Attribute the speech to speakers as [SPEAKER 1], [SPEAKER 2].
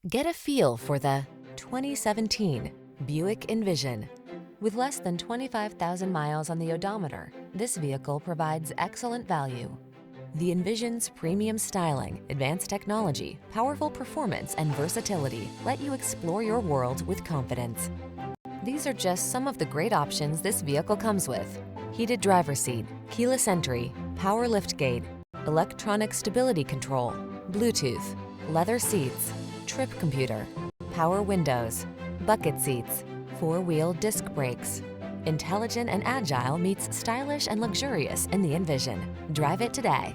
[SPEAKER 1] Get a feel for the 2017 Buick Envision. With less than 25,000 miles on the odometer, this vehicle provides excellent value. The Envision's premium styling, advanced technology, powerful performance, and versatility let you explore your world with confidence. These are just some of the great options this vehicle comes with: heated driver's seat, keyless entry, power liftgate, electronic stability control, Bluetooth, leather seats, trip computer, power windows, bucket seats, four-wheel disc brakes. Intelligent and agile meets stylish and luxurious in the Envision. Drive it today.